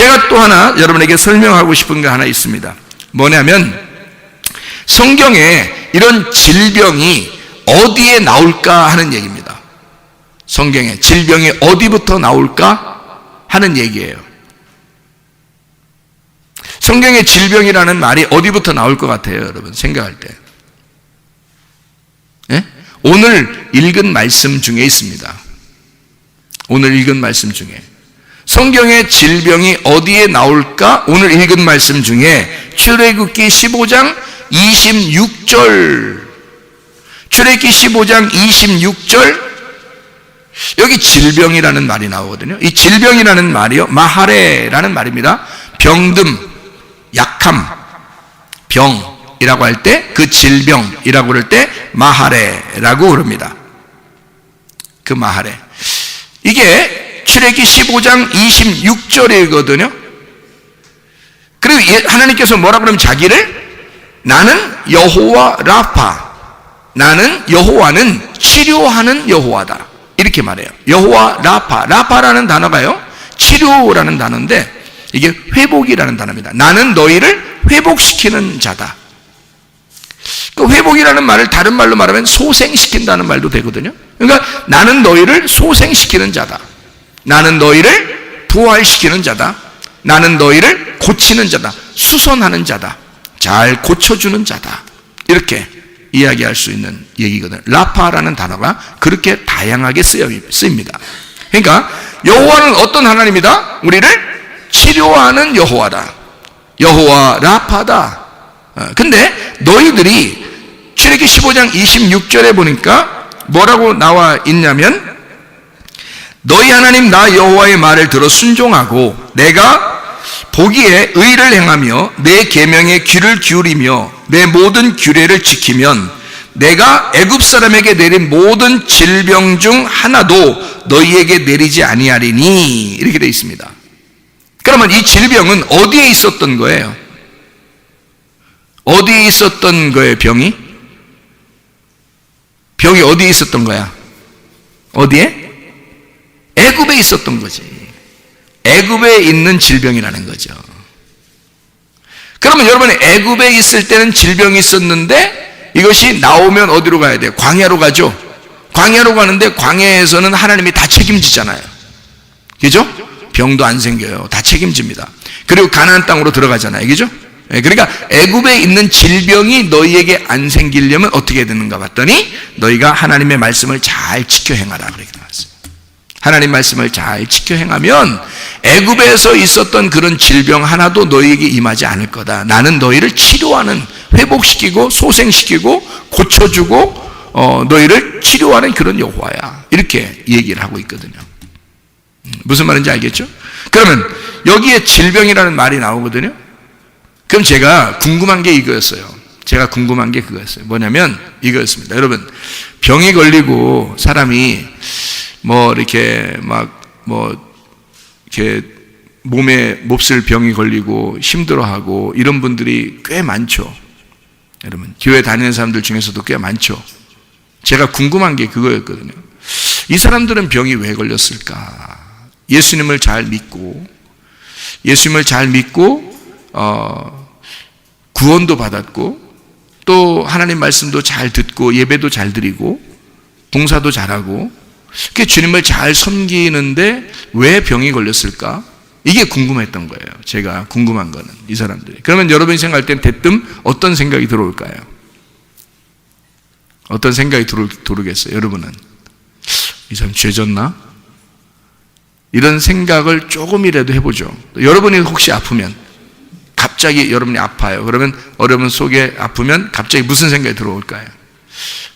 제가 또 하나 여러분에게 설명하고 싶은 게 하나 있습니다. 뭐냐면 성경에 이런 질병이 어디에 나올까 하는 얘기입니다. 성경에 질병이 어디부터 나올까 하는 얘기예요. 성경에 질병이라는 말이 어디부터 나올 것 같아요, 여러분 생각할 때? 예? 오늘 읽은 말씀 중에 있습니다. 오늘 읽은 말씀 중에 성경의 질병이 어디에 나올까? 오늘 읽은 말씀 중에 출애굽기 15장 26절, 출애굽기 15장 26절, 여기 질병이라는 말이 나오거든요. 이 질병이라는 말이요, 마하레라는 말입니다. 병듦, 약함, 병이라고 할 때, 그 질병이라고 그럴 때 마하레라고 그럽니다. 그 마하레, 이게 출애굽기 15장 26절이거든요. 그리고 하나님께서 뭐라 그러면 자기를 나는 여호와 라파, 나는 여호와는 치료하는 여호와다, 이렇게 말해요. 여호와 라파, 라파라는 단어가요 치료라는 단어인데 이게 회복이라는 단어입니다. 나는 너희를 회복시키는 자다. 그 회복이라는 말을 다른 말로 말하면 소생시킨다는 말도 되거든요. 그러니까 나는 너희를 소생시키는 자다, 나는 너희를 부활시키는 자다, 나는 너희를 고치는 자다, 수선하는 자다, 잘 고쳐주는 자다, 이렇게 이야기할 수 있는 얘기거든요. 라파라는 단어가 그렇게 다양하게 쓰입니다. 그러니까 여호와는 어떤 하나님이다? 우리를 치료하는 여호와다, 여호와 라파다. 근데 너희들이 출애굽기 15장 26절에 보니까 뭐라고 나와 있냐면 너희 하나님 나 여호와의 말을 들어 순종하고 내가 보기에 의를 행하며 내 계명에 귀를 기울이며 내 모든 규례를 지키면 내가 애굽 사람에게 내린 모든 질병 중 하나도 너희에게 내리지 아니하리니, 이렇게 되어 있습니다. 그러면 이 질병은 어디에 있었던 거예요? 어디에 있었던 거예요? 병이 어디에 있었던 거야? 어디에? 애굽에 있었던 거지. 애굽에 있는 질병이라는 거죠. 그러면 여러분이 애굽에 있을 때는 질병이 있었는데 이것이 나오면 어디로 가야 돼요? 광야로 가죠. 광야로 가는데 광야에서는 하나님이 다 책임지잖아요. 그죠? 병도 안 생겨요. 다 책임집니다. 그리고 가나안 땅으로 들어가잖아요. 그죠? 그러니까 애굽에 있는 질병이 너희에게 안 생기려면 어떻게 되는가 봤더니 너희가 하나님의 말씀을 잘 지켜 행하라, 그렇게 나왔어요. 하나님 말씀을 잘 지켜 행하면 애굽에서 있었던 그런 질병 하나도 너희에게 임하지 않을 거다. 나는 너희를 치료하는, 회복시키고 소생시키고 고쳐주고 너희를 치료하는 그런 여호와야, 이렇게 얘기를 하고 있거든요. 무슨 말인지 알겠죠? 그러면 여기에 질병이라는 말이 나오거든요. 그럼 제가 궁금한 게 이거였어요. 제가 궁금한 게 그거였어요. 뭐냐면 이거였습니다. 여러분, 병이 걸리고 사람이 이렇게 이렇게 몸에 몹쓸 병이 걸리고 힘들어하고 이런 분들이 꽤 많죠. 여러분, 교회 다니는 사람들 중에서도 꽤 많죠. 제가 궁금한 게 그거였거든요. 이 사람들은 병이 왜 걸렸을까? 예수님을 잘 믿고 구원도 받았고 또 하나님 말씀도 잘 듣고 예배도 잘 드리고 봉사도 잘하고 주님을 잘 섬기는데 왜 병이 걸렸을까? 이게 궁금했던 거예요. 제가 궁금한 거는 이 사람들이. 그러면 여러분이 생각할 땐 대뜸 어떤 생각이 들어올까요? 어떤 생각이 들어오겠어요? 여러분은 이 사람 죄졌나? 이런 생각을 조금이라도 해보죠. 여러분이 혹시 아프면, 갑자기 여러분이 아파요. 그러면 여러분 속에 아프면 갑자기 무슨 생각이 들어올까요?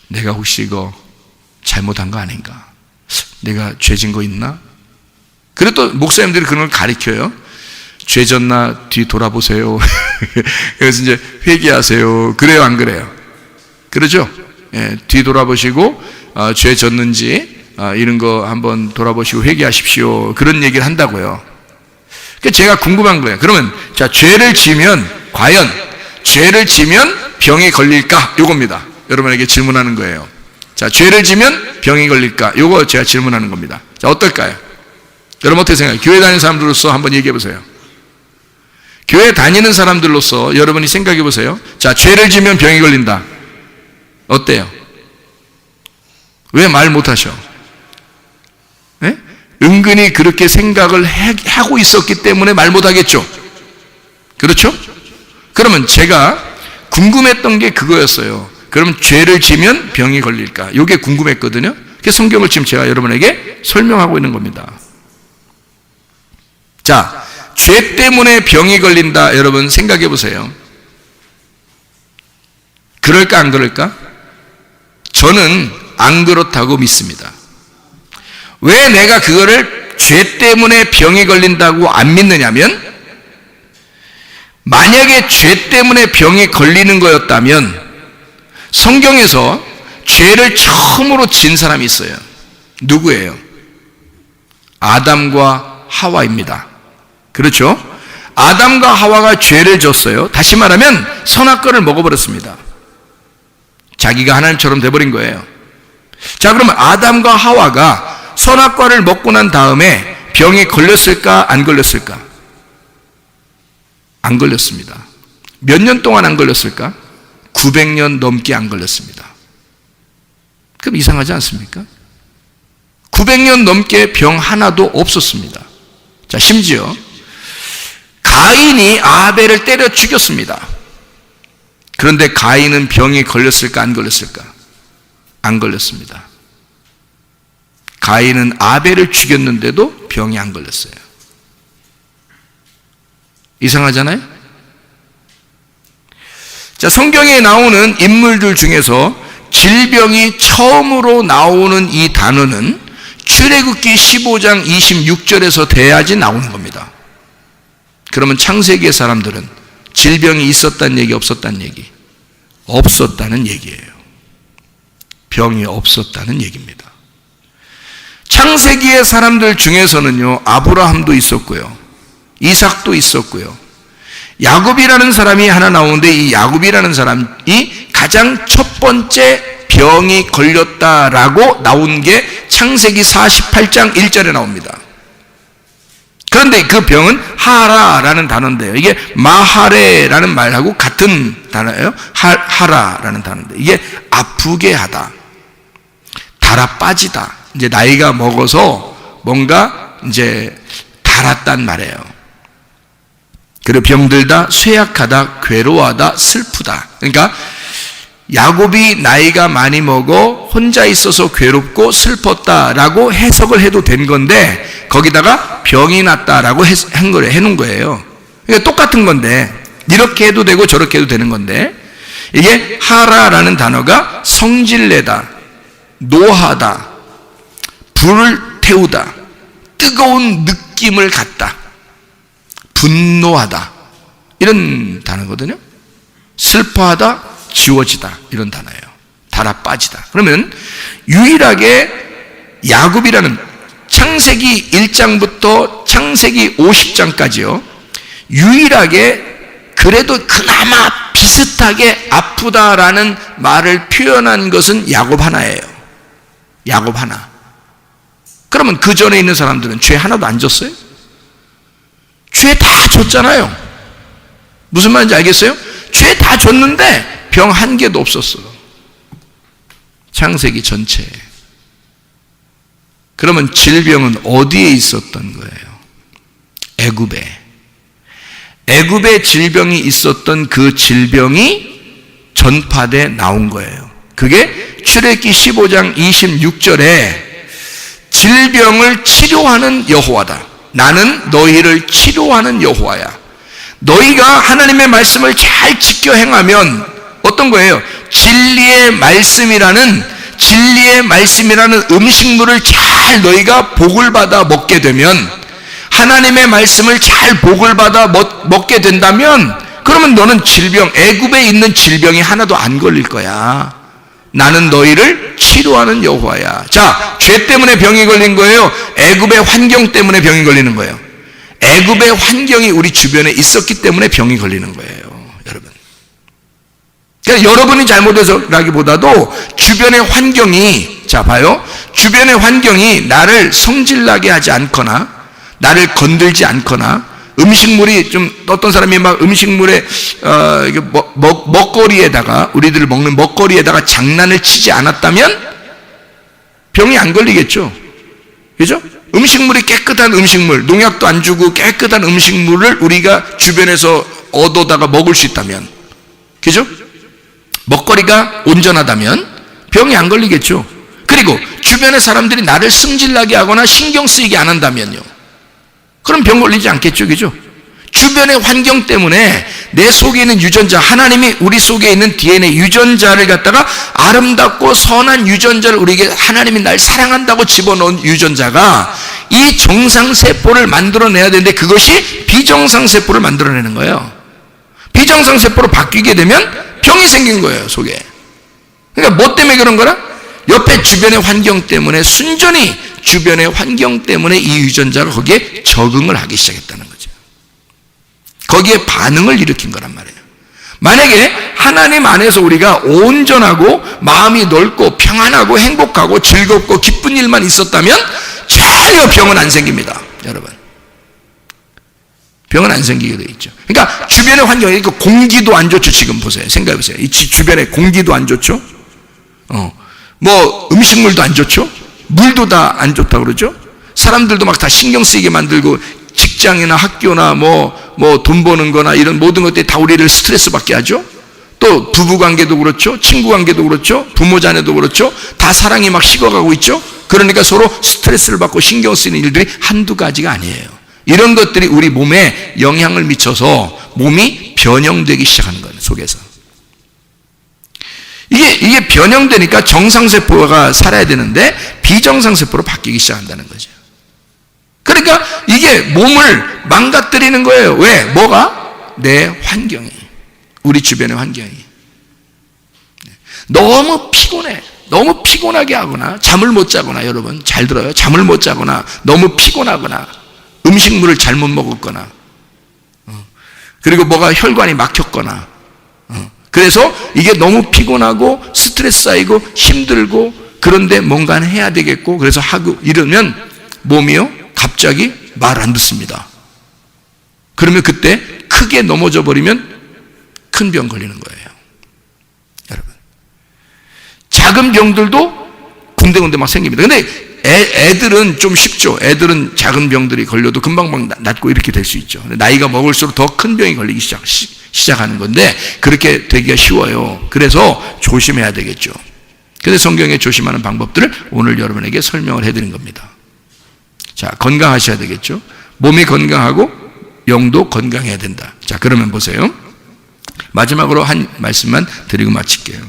내가 혹시 이거 잘못한 거 아닌가? 내가 죄진 거 있나? 그리고 또 목사님들이 그런 걸 가르쳐요. 죄졌나 뒤 돌아보세요. 그래서 이제 회개하세요. 그래요, 안 그래요? 그러죠? 예, 뒤 돌아보시고 죄 졌는지 이런 거 한번 돌아보시고 회개하십시오. 그런 얘기를 한다고요. 그러니까 제가 궁금한 거예요. 그러면 자, 죄를 지면 과연 죄를 지면 병이 걸릴까? 요겁니다. 여러분에게 질문하는 거예요. 자, 죄를 지면 병이 걸릴까? 요거 제가 질문하는 겁니다. 자, 어떨까요? 여러분 어떻게 생각해요? 교회 다니는 사람들로서 한번 얘기해 보세요. 교회 다니는 사람들로서 여러분이 생각해 보세요. 자, 죄를 지면 병이 걸린다. 어때요? 왜 말 못하셔? 네? 은근히 그렇게 생각을 하고 있었기 때문에 말 못하겠죠? 그렇죠? 그러면 제가 궁금했던 게 그거였어요. 그럼 죄를 지면 병이 걸릴까? 이게 궁금했거든요. 그래서 성경을 지금 제가 여러분에게 설명하고 있는 겁니다. 자, 죄 때문에 병이 걸린다. 여러분 생각해 보세요. 그럴까 안 그럴까? 저는 안 그렇다고 믿습니다. 왜 내가 그거를 죄 때문에 병이 걸린다고 안 믿느냐면, 만약에 죄 때문에 병이 걸리는 거였다면 성경에서 죄를 처음으로 진 사람이 있어요. 누구예요? 아담과 하와입니다. 그렇죠? 아담과 하와가 죄를 졌어요. 다시 말하면 선악과를 먹어버렸습니다. 자기가 하나님처럼 돼버린 거예요. 자, 그러면 아담과 하와가 선악과를 먹고 난 다음에 병이 걸렸을까 안 걸렸을까? 안 걸렸습니다. 몇 년 동안 안 걸렸을까? 900년 넘게 안 걸렸습니다. 그럼 이상하지 않습니까? 900년 넘게 병 하나도 없었습니다. 자, 심지어 가인이 아벨을 때려 죽였습니다. 그런데 가인은 병이 걸렸을까 안 걸렸을까? 안 걸렸습니다. 가인은 아벨을 죽였는데도 병이 안 걸렸어요. 이상하잖아요? 자, 성경에 나오는 인물들 중에서 질병이 처음으로 나오는 이 단어는 출애굽기 15장 26절에서 돼야지 나오는 겁니다. 그러면 창세기의 사람들은 질병이 있었다는 얘기, 없었다는 얘기? 없었다는 얘기예요. 병이 없었다는 얘기입니다. 창세기의 사람들 중에서는요, 아브라함도 있었고요, 이삭도 있었고요, 야곱이라는 사람이 하나 나오는데, 이 야곱이라는 사람이 가장 첫 번째 병이 걸렸다라고 나온 게 창세기 48장 1절에 나옵니다. 그런데 그 병은 하라라는 단어인데요, 이게 마하레라는 말하고 같은 단어예요. 하라라는 단어인데, 이게 아프게 하다, 달아 빠지다, 이제 나이가 먹어서 뭔가 이제 달았단 말이에요. 그리고 병들다, 쇠약하다, 괴로워하다, 슬프다. 그러니까 야곱이 나이가 많이 먹어 혼자 있어서 괴롭고 슬펐다라고 해석을 해도 된 건데, 거기다가 병이 났다라고 해놓은 거예요. 그러니까 똑같은 건데, 이렇게 해도 되고 저렇게 해도 되는 건데, 이게 하라라는 단어가 성질내다, 노하다, 불을 태우다, 뜨거운 느낌을 갖다, 분노하다, 이런 단어거든요. 슬퍼하다, 지워지다, 이런 단어예요. 달아 빠지다. 그러면 유일하게 야곱이라는, 창세기 1장부터 창세기 50장까지요, 유일하게 그래도 그나마 비슷하게 아프다라는 말을 표현한 것은 야곱 하나예요. 야곱 하나. 그러면 그 전에 있는 사람들은 죄 하나도 안 졌어요? 죄 다 졌잖아요. 무슨 말인지 알겠어요? 죄 다 졌는데 병 한 개도 없었어. 창세기 전체에. 그러면 질병은 어디에 있었던 거예요? 애굽에. 애굽에 질병이 있었던 그 질병이 전파돼 나온 거예요. 그게 출애굽기 15장 26절에 질병을 치료하는 여호와다. 나는 너희를 치료하는 여호와야. 너희가 하나님의 말씀을 잘 지켜 행하면 어떤 거예요? 진리의 말씀이라는 음식물을 잘 너희가 복을 받아 먹게 되면, 하나님의 말씀을 잘 복을 받아 먹게 된다면, 그러면 너는 애굽에 있는 질병이 하나도 안 걸릴 거야. 나는 너희를 치료하는 여호와야. 자, 죄 때문에 병이 걸린 거예요? 애굽의 환경 때문에 병이 걸리는 거예요? 애굽의 환경이 우리 주변에 있었기 때문에 병이 걸리는 거예요, 여러분. 그러니까 여러분이 잘못해서라기보다도 주변의 환경이, 자 봐요, 주변의 환경이 나를 성질나게 하지 않거나, 나를 건들지 않거나, 음식물이 좀 어떤 사람이 막 음식물에 이게 먹거리에다가 우리들 먹는 먹거리에다가 장난을 치지 않았다면 병이 안 걸리겠죠. 그죠? 음식물이 깨끗한 음식물, 농약도 안 주고 깨끗한 음식물을 우리가 주변에서 얻어다가 먹을 수 있다면, 그죠? 먹거리가 온전하다면 병이 안 걸리겠죠. 그리고 주변의 사람들이 나를 승질나게 하거나 신경 쓰이게 안 한다면요, 그럼 병 걸리지 않겠죠. 그죠? 주변의 환경 때문에 내 속에 있는 유전자, 하나님이 우리 속에 있는 DNA 유전자를 갖다가 아름답고 선한 유전자를 우리에게 하나님이 날 사랑한다고 집어넣은 유전자가 이 정상세포를 만들어내야 되는데 그것이 비정상세포를 만들어내는 거예요. 비정상세포로 바뀌게 되면 병이 생긴 거예요, 속에. 그러니까 뭐 때문에 그런 거라? 옆에 주변의 환경 때문에, 순전히 주변의 환경 때문에 이 유전자가 거기에 적응을 하기 시작했다는 거죠. 거기에 반응을 일으킨 거란 말이에요. 만약에 하나님 안에서 우리가 온전하고 마음이 넓고 평안하고 행복하고 즐겁고 기쁜 일만 있었다면 전혀 병은 안 생깁니다, 여러분. 병은 안 생기게 돼 있죠. 그러니까 주변의 환경이, 공기도 안 좋죠. 지금 보세요, 생각해 보세요. 이 주변에 공기도 안 좋죠. 뭐 음식물도 안 좋죠. 물도 다 안 좋다고 그러죠. 사람들도 막 다 신경 쓰이게 만들고, 직장이나 학교나 뭐 돈 버는 거나 이런 모든 것들이 다 우리를 스트레스 받게 하죠. 또 부부 관계도 그렇죠. 친구 관계도 그렇죠. 부모 자녀도 그렇죠. 다 사랑이 막 식어가고 있죠. 그러니까 서로 스트레스를 받고 신경 쓰이는 일들이 한두 가지가 아니에요. 이런 것들이 우리 몸에 영향을 미쳐서 몸이 변형되기 시작하는 거예요, 속에서. 이게 변형되니까 정상세포가 살아야 되는데 비정상세포로 바뀌기 시작한다는 거죠. 그러니까 이게 몸을 망가뜨리는 거예요. 왜? 뭐가? 내 환경이, 우리 주변의 환경이. 너무 피곤해. 너무 피곤하게 하거나 잠을 못 자거나, 여러분 잘 들어요. 잠을 못 자거나 너무 피곤하거나 음식물을 잘못 먹었거나, 그리고 뭐가 혈관이 막혔거나, 그래서 이게 너무 피곤하고 스트레스 쌓이고 힘들고, 그런데 뭔가는 해야 되겠고, 그래서 하고 이러면 몸이요 갑자기 말 안 듣습니다. 그러면 그때 크게 넘어져 버리면 큰 병 걸리는 거예요, 여러분. 작은 병들도 군데군데 막 생깁니다. 근데 애들은 좀 쉽죠. 애들은 작은 병들이 걸려도 금방 낫고 이렇게 될 수 있죠. 나이가 먹을수록 더 큰 병이 걸리기 시작하는 건데 그렇게 되기가 쉬워요. 그래서 조심해야 되겠죠. 그래서 성경에 조심하는 방법들을 오늘 여러분에게 설명을 해드린 겁니다. 자, 건강하셔야 되겠죠. 몸이 건강하고 영도 건강해야 된다. 자, 그러면 보세요. 마지막으로 한 말씀만 드리고 마칠게요.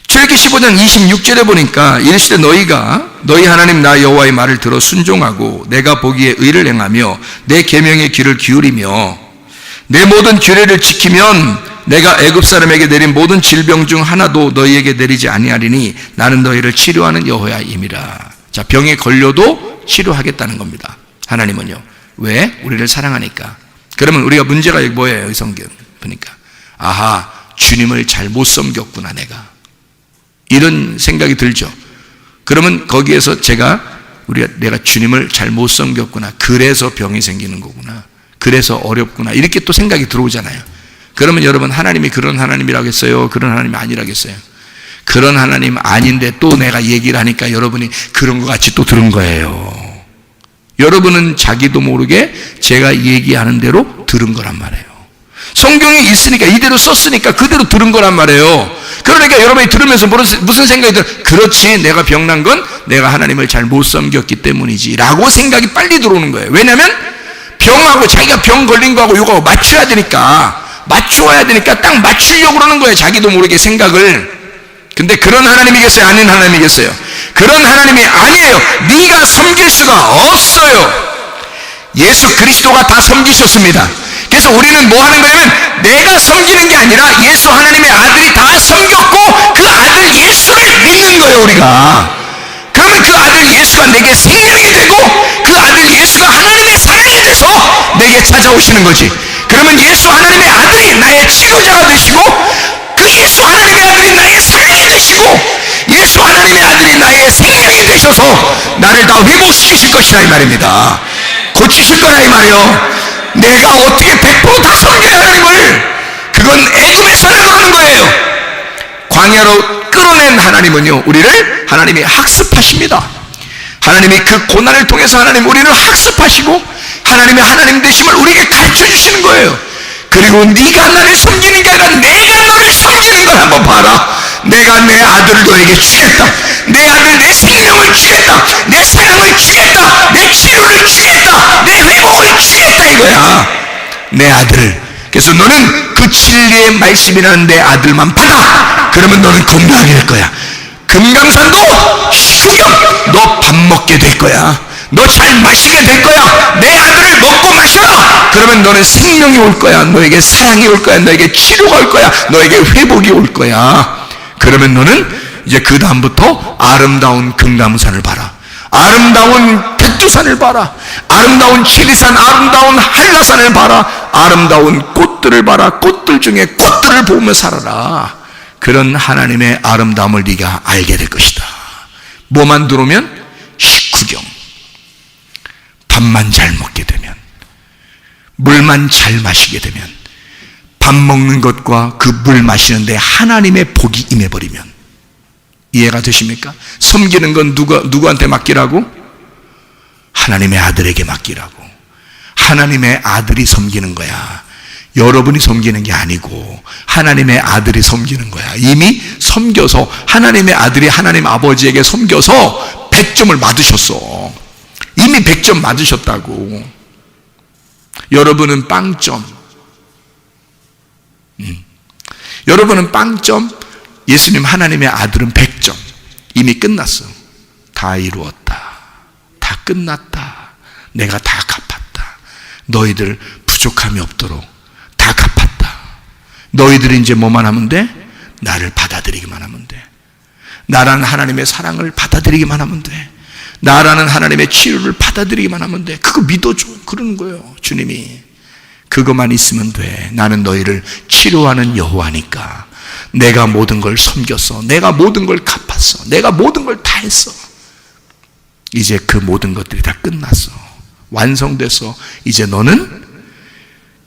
출애굽기 15장 26절에 보니까 이르시되 너희가 너희 하나님 나 여호와의 말을 들어 순종하고 내가 보기에 의를 행하며 내 계명의 귀를 기울이며 내 모든 규례를 지키면 내가 애굽 사람에게 내린 모든 질병 중 하나도 너희에게 내리지 아니하리니 나는 너희를 치료하는 여호와임이라. 자, 병에 걸려도 치료하겠다는 겁니다, 하나님은요. 왜? 우리를 사랑하니까. 그러면 우리가 문제가 여기 뭐예요? 여기 성경 보니까, 아하, 주님을 잘 못 섬겼구나 내가, 이런 생각이 들죠. 그러면 거기에서 내가 주님을 잘 못 섬겼구나, 그래서 병이 생기는 거구나, 그래서 어렵구나, 이렇게 또 생각이 들어오잖아요. 그러면 여러분, 하나님이 그런 하나님이라겠어요? 그런 하나님이 아니라겠어요? 그런 하나님 아닌데 또 내가 얘기를 하니까 여러분이 그런 것 같이 또 들은 거예요. 여러분은 자기도 모르게 제가 얘기하는 대로 들은 거란 말이에요. 성경에 있으니까, 이대로 썼으니까 그대로 들은 거란 말이에요. 그러니까 여러분이 들으면서 무슨 생각이 들어요? 그렇지, 내가 병난 건 내가 하나님을 잘 못 섬겼기 때문이지 라고 생각이 빨리 들어오는 거예요. 왜냐하면 병하고 자기가 병 걸린 거하고 이거 맞춰야 되니까 딱 맞추려고 그러는 거예요, 자기도 모르게 생각을. 근데 그런 하나님이겠어요? 아닌 하나님이겠어요? 그런 하나님이 아니에요. 네가 섬길 수가 없어요. 예수 그리스도가 다 섬기셨습니다. 그래서 우리는 뭐 하는 거냐면, 내가 섬기는 게 아니라 예수 하나님의 아들이 다 섬겼고 그 아들 예수를 믿는 거예요, 우리가. 그러면 그 아들 예수가 내게 생명이 되고 그 아들 예수가 하나님의 사랑이 돼서 내게 찾아오시는 거지. 그러면 예수 하나님의 아들이 나의 치료자가 되시고, 그 예수 하나님의 아들이 나의 사랑이 되시고, 예수 하나님의 아들이 나의 생명이 되셔서 나를 다 회복시키실 것이다 이 말입니다. 고치실 거라 이 말이요. 내가 어떻게 100%다 섬겨야 하나님을, 그건 애굽에서 내려오는 거예요. 광야로 끌어낸 하나님은요, 우리를 하나님이 학습하십니다. 하나님이 그 고난을 통해서 하나님 우리를 학습하시고 하나님의 하나님 되심을 우리에게 가르쳐 주시는 거예요. 그리고 네가 나를 섬기는 게 아니라 내가 너를 섬기는 걸 한번 봐라. 내가 내 아들을 너에게 주겠다. 내 아들, 내 생명을 주겠다. 내 사랑을 주겠다. 내 치료를 주겠다. 내 회복을 주겠다 이거야. 내 아들. 그래서 너는 그 진리의 말씀이라는 내 아들만 받아. 그러면 너는 건강하게 될 거야. 금강산도 수경, 너 밥 먹게 될 거야. 너 잘 마시게 될 거야. 내 아들을 먹고 마셔라. 그러면 너는 생명이 올 거야. 너에게 사랑이 올 거야. 너에게 치료가 올 거야. 너에게 회복이 올 거야. 그러면 너는 이제 그 다음부터 아름다운 금강산을 봐라. 아름다운 백두산을 봐라. 아름다운 지리산, 아름다운 한라산을 봐라. 아름다운 꽃들을 봐라. 꽃들 중에 꽃들을 보며 살아라. 그런 하나님의 아름다움을 네가 알게 될 것이다. 뭐만 들어오면 식후경, 밥만 잘 먹게 되면, 물만 잘 마시게 되면, 밥 먹는 것과 그 물 마시는데 하나님의 복이 임해버리면, 이해가 되십니까? 섬기는 건 누구한테 맡기라고? 하나님의 아들에게 맡기라고. 하나님의 아들이 섬기는 거야. 여러분이 섬기는 게 아니고 하나님의 아들이 섬기는 거야. 이미 섬겨서 하나님의 아들이 하나님 아버지에게 섬겨서 100점을 맞으셨어. 이미 100점 맞으셨다고. 여러분은 빵점. 여러분은 빵점, 예수님 하나님의 아들은 100점. 이미 끝났어. 다 이루었다. 다 끝났다. 내가 다 갚았다. 너희들 부족함이 없도록 다 갚았다. 너희들이 이제 뭐만 하면 돼? 나를 받아들이기만 하면 돼. 나라는 하나님의 사랑을 받아들이기만 하면 돼. 나라는 하나님의 치유를 받아들이기만 하면 돼. 그거 믿어줘. 그러는 거예요. 주님이. 그것만 있으면 돼. 나는 너희를 치료하는 여호와니까. 내가 모든 걸 섬겼어. 내가 모든 걸 갚았어. 내가 모든 걸 다 했어. 이제 그 모든 것들이 다 끝났어. 완성돼서 이제 너는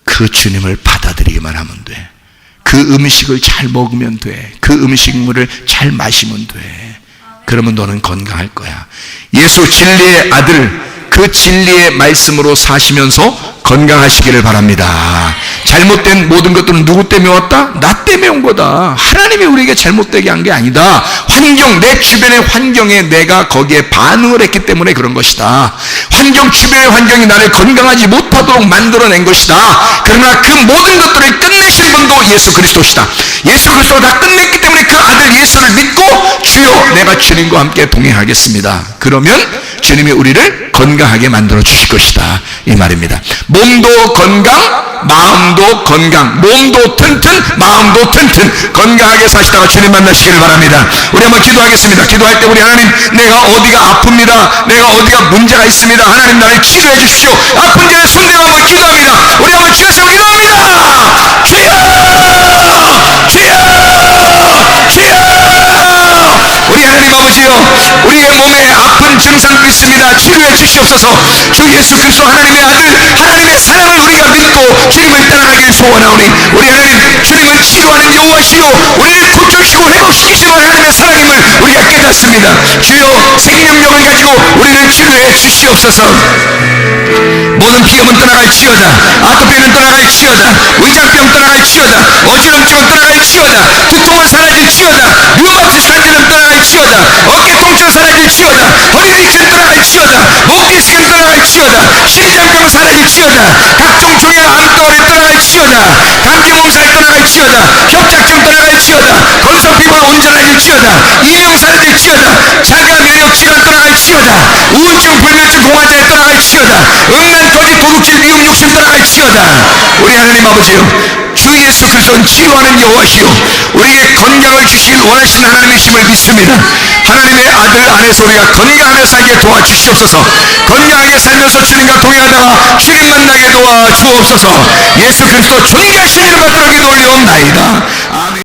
그 주님을 받아들이기만 하면 돼. 그 음식을 잘 먹으면 돼. 그 음식물을 잘 마시면 돼. 그러면 너는 건강할 거야. 예수 진리의 아들, 그 진리의 말씀으로 사시면서 건강하시기를 바랍니다. 잘못된 모든 것들은 누구 때문에 왔다? 나 때문에 온 거다. 하나님이 우리에게 잘못되게 한 게 아니다. 환경, 내 주변의 환경에 내가 거기에 반응을 했기 때문에 그런 것이다. 환경, 주변의 환경이 나를 건강하지 못하도록 만들어낸 것이다. 그러나 그 모든 것들을 끝내신 분도 예수 그리스도시다. 예수 그리스도가 다 끝냈기 때문에 그 아들 예수를 믿고 주여 내가 주님과 함께 동행하겠습니다. 그러면 주님이 우리를 건강하게 만들어 주실 것이다. 이 말입니다. 몸도 건강, 마음도 건강. 몸도 튼튼, 마음도 튼튼. 건강하게 사시다가 주님 만나시기를 바랍니다. 우리 한번 기도하겠습니다. 기도할 때 우리 하나님, 내가 어디가 아픕니다. 내가 어디가 문제가 있습니다. 하나님 나를 치료해 주십시오. 아픈 자의 손대고 한번 기도합니다. 우리 한번 주여 세워 기도합니다. 주여! 주여! 주여! 우리 하나님 아버지요, 우리의 몸에 아픈 증상도 있습니다. 치료해 주시옵소서. 주 예수 그리스도 하나님의 아들, 하나님의 사랑을 우리가 믿고 주님을 따라가길 소원하오니, 우리 하나님, 주님은 치료하는 여호와시요 우리를 고쳐주시고 회복시키시는 하나님의 사랑임을 우리가 깨닫습니다. 주여 생명력을 가지고 우리를 치료해 주시옵소서. 모든 비염은 떠나갈지어다. 아토피는 떠나갈지어다. 위장병 떠나갈지어다. 어지럼증은 떠나갈지어다. 두통은 사라질지어다. 류마티스 관절은 떠나갈지어다. 어깨 통증은 사라질지어다. 허리 디스크는 떠나갈지어다. 목 디스크는 떠나갈지어다. 심장병은 사라질지어다. 각종 종양 암덩어리 떠나갈지어다. 감기 몸살 떠나갈지어다. 협착증 떠나갈지어다. 건성 피부가 온전해질지어다. 이명 사라질지어다. 자가 면역 질환 떠나갈지어다. 우울증 불면증 공황장애 떠나갈지어다. 음란 거짓 도둑질 미움 욕심 떠나갈지어다. 우리 하나님 아버지요, 주 예수 그리스도는 치료하는 여호와시요 우리에게 건강을 주시길 원하시는 하나님이심을 믿습니다. 하나님의 아들 안에서 우리가 건강하며 살게 도와주시옵소서. 건강하게 살면서 주님과 동행하다가 주님 만나게 도와주옵소서. 예수 그리스도 존귀하신 이름 받들어 기도 올려옵나이다.